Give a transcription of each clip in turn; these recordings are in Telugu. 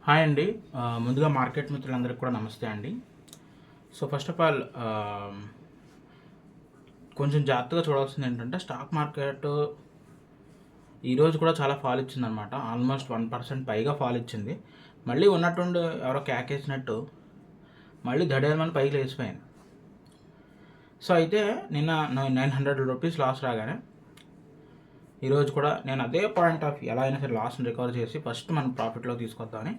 హాయ్ అండి. ముందుగా మార్కెట్ మిత్రులందరికీ కూడా నమస్తే అండి. సో ఫస్ట్ ఆఫ్ ఆల్ కొంచెం జాగ్రత్తగా చూడాల్సింది ఏంటంటే స్టాక్ మార్కెట్ ఈరోజు కూడా చాలా ఫాల్ ఇచ్చిందనమాట. ఆల్మోస్ట్ 1% పైగా ఫాల్ ఇచ్చింది. మళ్ళీ ఉన్నట్టుండి ఎవరో కేకేసినట్టు మళ్ళీ ధడేలమని పైకి లేచిపోయింది. సో అయితే నిన్న 900 రూపీస్ లాస్ రాగానే ఈరోజు కూడా నేను అదే పాయింట్ ఆఫ్ ఎలా అయినా సరే లాస్ని రికవర్ చేసి ఫస్ట్ మనం ప్రాఫిట్లో తీసుకొద్దామని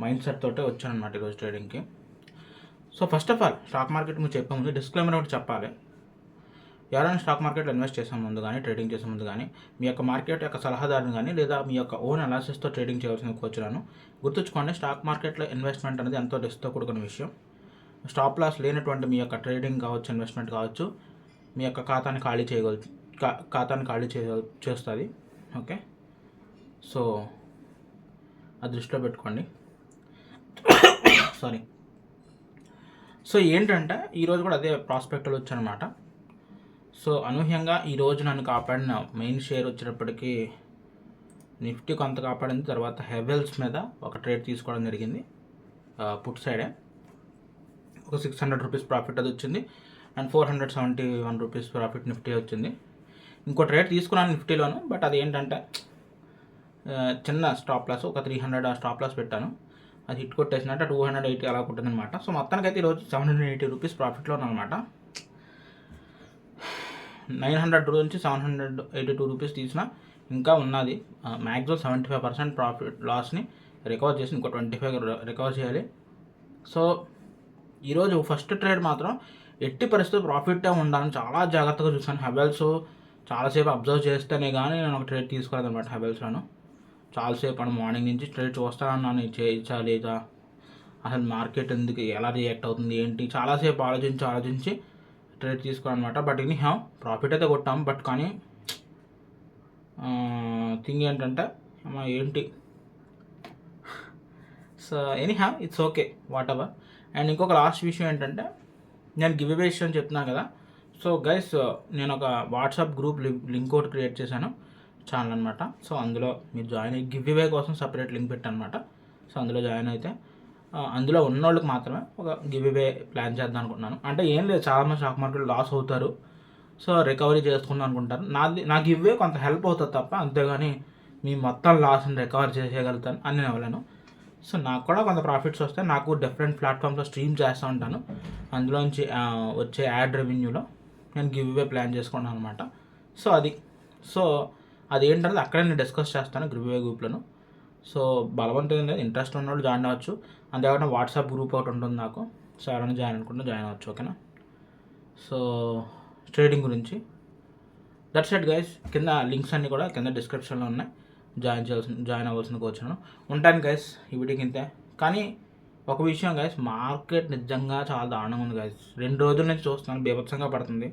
మైండ్ సెట్ తోటే వచ్చాను అనమాట ఈరోజు ట్రేడింగ్కి. So first of all stock market మీరు చెప్పే ముందు డిస్క్లైమర్ ఒకటి చెప్పాలి. ఎవరైనా స్టాక్ మార్కెట్లో ఇన్వెస్ట్ చేసే ముందు కానీ ట్రేడింగ్ చేసే ముందు కానీ మీ యొక్క మార్కెట్ యొక్క సలహాదారుని కానీ లేదా మీ యొక్క ఓన్ అనాలిసిస్తో ట్రేడింగ్ చేయాల్సిన కోచ్లను గుర్తుంచుకోండి. స్టాక్ మార్కెట్లో ఇన్వెస్ట్మెంట్ అనేది ఎంతో రిస్క్తో కూడుకున్న విషయం. స్టాప్ లాస్ లేనటువంటి మీ యొక్క ట్రేడింగ్ కావచ్చు, ఇన్వెస్ట్మెంట్ కావచ్చు, మీ యొక్క ఖాతాని ఖాళీ చేస్తుంది. ఓకే, సో అది దృష్టిలో పెట్టుకోండి. సారీ. సో ఏంటంటే ఈరోజు కూడా అదే ప్రాస్పెక్ట్లో వచ్చానమాట. సో అనూహ్యంగా ఈరోజు నన్ను కాపాడిన మెయిన్ షేర్ వచ్చేటప్పటికి నిఫ్టీ కొంత కాపాడింది. తర్వాత హెవెల్స్ మీద ఒక ట్రేడ్ తీసుకోవడం జరిగింది. పుట్ సైడే ఒక 600 రూపీస్ ప్రాఫిట్ అది వచ్చింది. అండ్ 471 రూపీస్ ప్రాఫిట్ నిఫ్టీ వచ్చింది. ఇంకో ట్రేడ్ తీసుకున్నాను నిఫ్టీలోను, బట్ అది ఏంటంటే చిన్న స్టాప్ లాస్, ఒక 300 స్టాప్ లాస్ పెట్టాను. అది హిట్ కొట్టేసినట్టు 280 అలా కొట్టిందనమాట. సో మొత్తానికైతే ఈరోజు 780 రూపీస్ ప్రాఫిట్లో ఉన్నానమాట. 900 నుంచి 782 రూపీస్ తీసిన ఇంకా ఉన్నది. మ్యాక్సిమం 75% ప్రాఫిట్ లాస్ని రికవర్ చేసి ఇంకో 25 రికవర్ చేయాలి. సో ఈరోజు ఫస్ట్ ట్రేడ్ మాత్రం ఎట్టి పరిస్థితి ప్రాఫిట్టే ఉండాలని చాలా జాగ్రత్తగా చూసాను. హెవెల్స్ చాలాసేపు అబ్జర్వ్ చేస్తేనే కానీ నేను ఒక ట్రేడ్ తీసుకోలేదన్నమాట. హెవెల్స్లోను చాలాసేపు అని మార్నింగ్ నుంచి ట్రేడ్ చూస్తానన్నాను. చేయించా లేదా, అసలు మార్కెట్ ఎందుకు ఎలా రియాక్ట్ అవుతుంది ఏంటి, చాలాసేపు ఆలోచించి ట్రేడ్ తీసుకోవాలన్నమాట. బట్ ఎనీ హ్యావ్ ప్రాఫిట్ అయితే కొట్టాం. బట్ కానీ థింగ్ ఏంటంటే ఏంటి, so any have it's okay, what ever. And ఇంకొక లాస్ట్ విషయం ఏంటంటే నేను గివ్ అవే విషయం చెప్తున్నాను కదా. సో గైస్, నేను ఒక వాట్సాప్ గ్రూప్ లింక్ ఒకటి క్రియేట్ చేశాను, ఛానల్ అనమాట. సో అందులో మీరు జాయిన్ అయ్యి గివ్ అవే కోసం సపరేట్ లింక్ పెట్టాను అనమాట. సో అందులో జాయిన్ అయితే అందులో ఉన్నోళ్ళకి మాత్రమే ఒక గివ్ అవే ప్లాన్ చేద్దాం అనుకుంటున్నాను. అంటే ఏం లేదు, చాలామంది స్టాక్ మార్కెట్లో లాస్ అవుతారు, సో రికవరీ చేసుకుందాం అనుకుంటారు. నా గివ్ అవే కొంత హెల్ప్ అవుతుంది తప్ప, అంతేగాని మీ మొత్తం లాస్ని రికవర్ చేసేయగలుగుతాను అని నేను అవ్వలేను. సో నాకు కూడా కొంత ప్రాఫిట్స్ వస్తాయి. నాకు డిఫరెంట్ ప్లాట్ఫామ్స్లో స్ట్రీమ్ చేస్తూ ఉంటాను. అందులోంచి వచ్చే యాడ్ రెవెన్యూలో నేను గివ్ అవే ప్లాన్ చేసుకున్నాను అనమాట. సో అది ఏంటనేది అక్కడే నేను డిస్కస్ చేస్తాను గివ్ అవే గ్రూప్లను. సో బలవంతం లేదు, ఇంట్రెస్ట్ ఉన్నవాళ్ళు జాయిన్ అవ్వచ్చు. అంతేకాకుండా వాట్సాప్ గ్రూప్ ఒకటి ఉంటుంది నాకు. సో ఎవరైనా జాయిన్ అనుకుంటే జాయిన్ అవ్వచ్చు. ఓకేనా? సో ట్రేడింగ్ గురించి దట్స్ ఇట్ గైస్. కింద లింక్స్ అన్నీ కూడా కింద డిస్క్రిప్షన్లో ఉన్నాయి. జాయిన్ అవ్వాల్సిన కోచ్ను ఉంటాను గైస్. ఈ వీడియోకి ఇంతే. కానీ ఒక విషయం గైస్, మార్కెట్ నిజంగా చాలా దారుణంగా ఉంది గైస్. 2 రోజుల నుంచి చూస్తున్నాను, బీభత్సంగా పడుతుంది.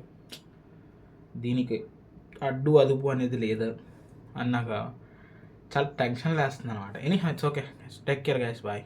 దీనికి అడ్డు అదుపు అనేది లేదు అని నాకు చాలా టెన్షన్ వేస్తుంది అనమాట. Any it's okay, take care guys, bye.